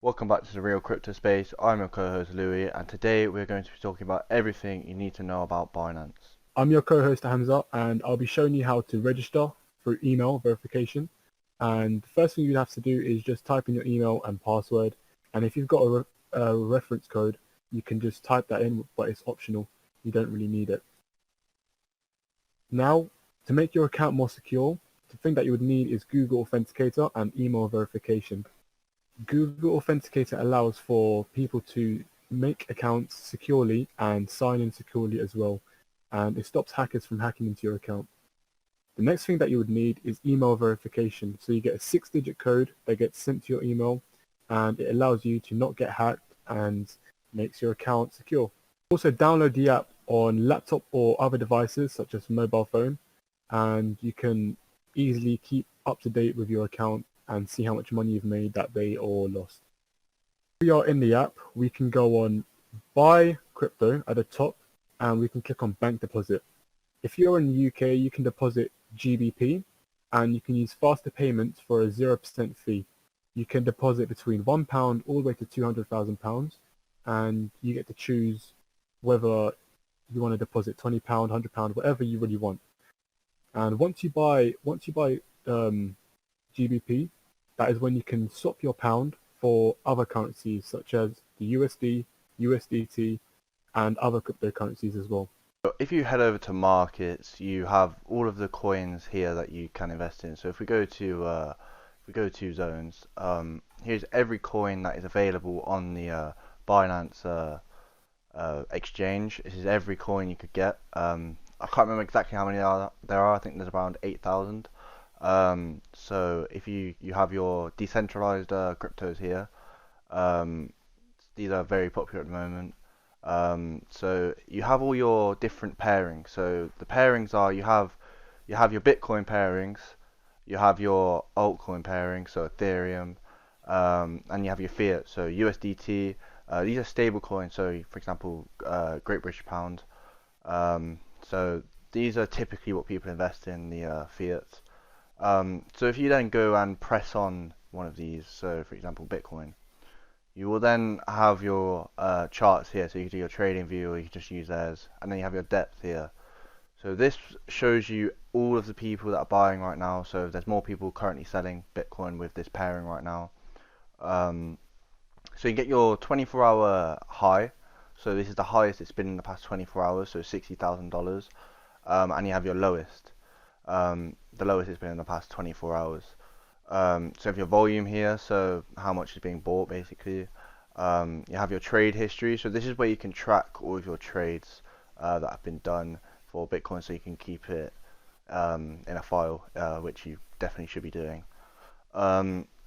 Welcome back to the Real Crypto Space. I'm your co-host Louis, and today we're going to be talking about everything you need to know about Binance. I'm your co-host Hamza, and I'll be showing you how to register through email verification. And the first thing you'd have to do is just type in your email and password. And if you've got a reference code, you can just type that in, but it's optional. You don't really need it. Now, to make your account more secure, the thing that you would need is Google Authenticator and email verification. Google Authenticator allows for people to make accounts securely and sign in securely as well, and it stops hackers from hacking into your account. The next thing that you would need is email verification. So you get a 6-digit code that gets sent to your email, and it allows you to not get hacked and makes your account secure. Also, download the app on laptop or other devices such as mobile phone, and you can easily keep up to date with your account and see how much money you've made that day or lost. If we are in the app, we can go on buy crypto at the top, and we can click on bank deposit. If you're in the UK, you can deposit GBP, and you can use faster payments for a 0% fee. You can deposit between £1 all the way to £200,000, and you get to choose whether you want to deposit £20, £100, whatever you really want. And once you buy GBP, that is when you can swap your pound for other currencies such as the USD, USDT, and other cryptocurrencies as well. If you head over to markets, you have all of the coins here that you can invest in. So if we go to zones, here's every coin that is available on the Binance exchange. This is every coin you could get. I can't remember exactly how many there are. I think there's around 8,000. So if you have your decentralized cryptos here, these are very popular at the moment. So you have all your different pairings. So the pairings are you have your Bitcoin pairings, you have your altcoin pairings, so Ethereum, and you have your fiat, so USDT. These are stable coins. So for example, Great British Pound. So these are typically what people invest in, the fiat. So if you then go and press on one of these, so for example Bitcoin, you will then have your charts here, so you can do your trading view or you can just use theirs, and then you have your depth here. So this shows you all of the people that are buying right now. So there's more people currently selling Bitcoin with this pairing right now. So you get your 24-hour high. So this is the highest it's been in the past 24 hours, so $60,000. And you have your lowest. The lowest it's been in the past 24 hours. So if your volume here, so how much is being bought basically. You have your trade history, so this is where you can track all of your trades that have been done for Bitcoin, so you can keep it in a file, which you definitely should be doing.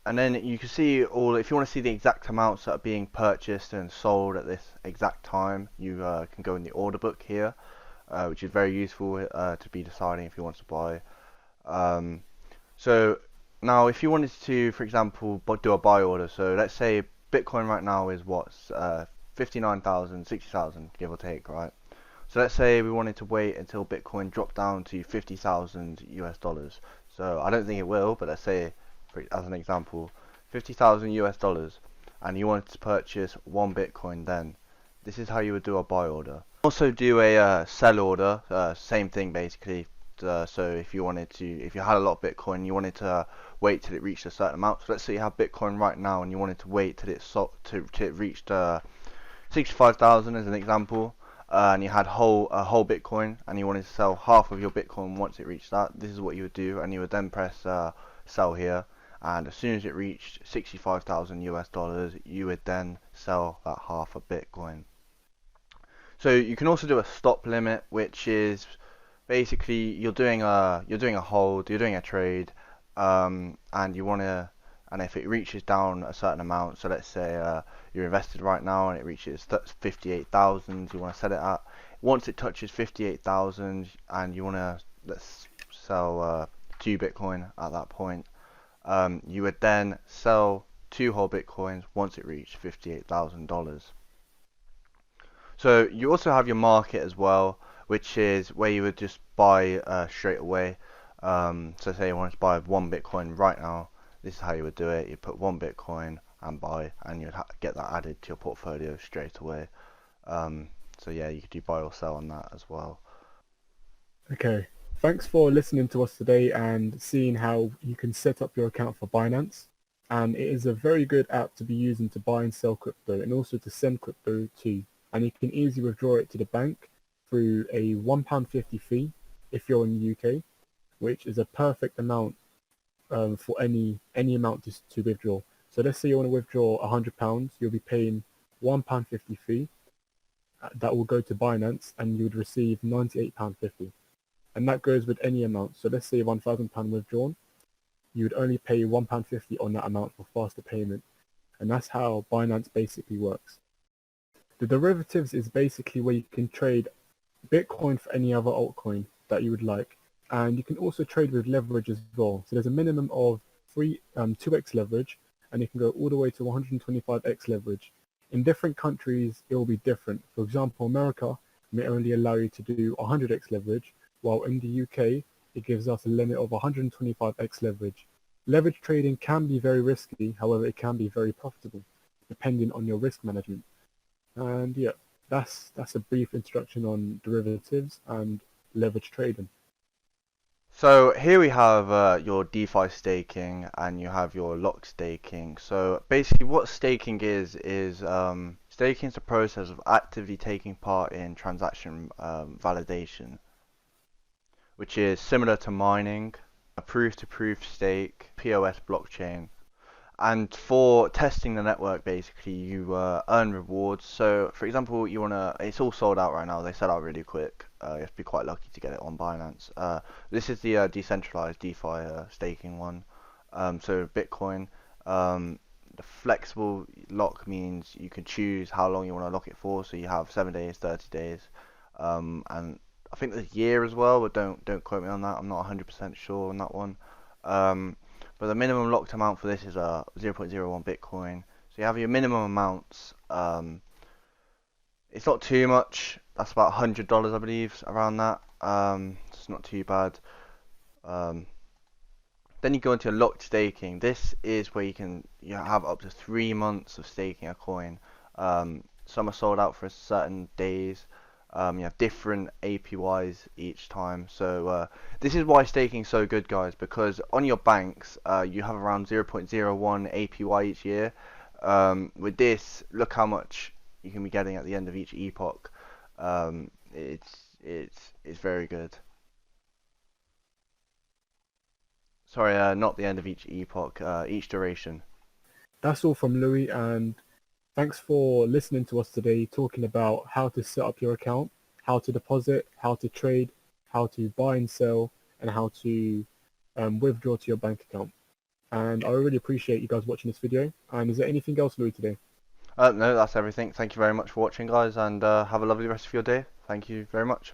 And then you can see all, if you want to see the exact amounts that are being purchased and sold at this exact time, you can go in the order book here, which is very useful to be deciding if you want to buy. So now if you wanted to, for example, do a buy order, so let's say Bitcoin right now is what's 59,000, 60,000, give or take, right? So let's say we wanted to wait until Bitcoin dropped down to 50,000 US dollars. So I don't think it will, but let's say, as an example, 50,000 US dollars, and you wanted to purchase one Bitcoin, then this is how you would do a buy order. Also do a sell order, same thing basically. So if you wanted to, if you had a lot of Bitcoin, you wanted to wait till it reached a certain amount. So let's say you have Bitcoin right now and you wanted to wait till it reached 65,000 as an example, and you had a whole Bitcoin, and you wanted to sell half of your Bitcoin once it reached that. This is what you would do, and you would then press sell here. And as soon as it reached 65,000 US dollars, you would then sell that half of Bitcoin. So you can also do a stop limit, which is basically you're doing a hold, you're doing a trade, and you want to, and if it reaches down a certain amount, so let's say you're invested right now and it reaches 58,000, you want to set it at. Once it touches 58,000 and you want to, let's sell 2 Bitcoin at that point, you would then sell 2 whole Bitcoins once it reached $58,000. So you also have your market as well, which is where you would just buy straight away. So say you wanted to buy 1 Bitcoin right now, this is how you would do it. You put 1 Bitcoin and buy, and you'd get that added to your portfolio straight away. So yeah, you could do buy or sell on that as well. Okay. Thanks for listening to us today and seeing how you can set up your account for Binance. And it is a very good app to be using to buy and sell crypto and also to send crypto to. And you can easily withdraw it to the bank through a £1.50 fee if you're in the UK, which is a perfect amount for any amount to withdraw. So let's say you want to withdraw £100, you'll be paying £1.50 fee. That will go to Binance and you would receive £98.50. And that goes with any amount. So let's say £1,000 withdrawn, you would only pay £1.50 on that amount for faster payment. And that's how Binance basically works. The derivatives is basically where you can trade Bitcoin for any other altcoin that you would like. And you can also trade with leverage as well. So there's a minimum of 2x leverage, and you can go all the way to 125x leverage. In different countries, it will be different. For example, America may only allow you to do 100x leverage, while in the UK, it gives us a limit of 125x leverage. Leverage trading can be very risky, however, it can be very profitable, depending on your risk management. And yeah, that's a brief introduction on derivatives and leverage trading. So here we have your DeFi staking, and you have your lock staking. So basically what staking is staking is the process of actively taking part in transaction validation, which is similar to mining, a proof-to-proof stake, POS blockchain. And for testing the network, basically, you earn rewards. So, for example, it's all sold out right now. They sell out really quick. You have to be quite lucky to get it on Binance. This is the decentralized DeFi staking one. So Bitcoin. The flexible lock means you can choose how long you want to lock it for. So you have 7 days, 30 days, and I think there's a year as well. But don't quote me on that. I'm not 100% sure on that one. But the minimum locked amount for this is 0.01 Bitcoin. So you have your minimum amounts. It's not too much. That's about $100, I believe, around that. It's not too bad. Then you go into your locked staking. This is where you have up to 3 months of staking a coin. Some are sold out for certain days. You have different APYs each time. So this is why staking is so good, guys, because on your banks, you have around 0.01 APY each year. With this, look how much you can be getting at the end of each epoch. It's very good. Sorry, not the end of each epoch, each duration. That's all from Louis, and thanks for listening to us today talking about how to set up your account, how to deposit, how to trade, how to buy and sell, and how to withdraw to your bank account. And I really appreciate you guys watching this video. And is there anything else, Louis, today? No, that's everything. Thank you very much for watching, guys, and have a lovely rest of your day. Thank you very much.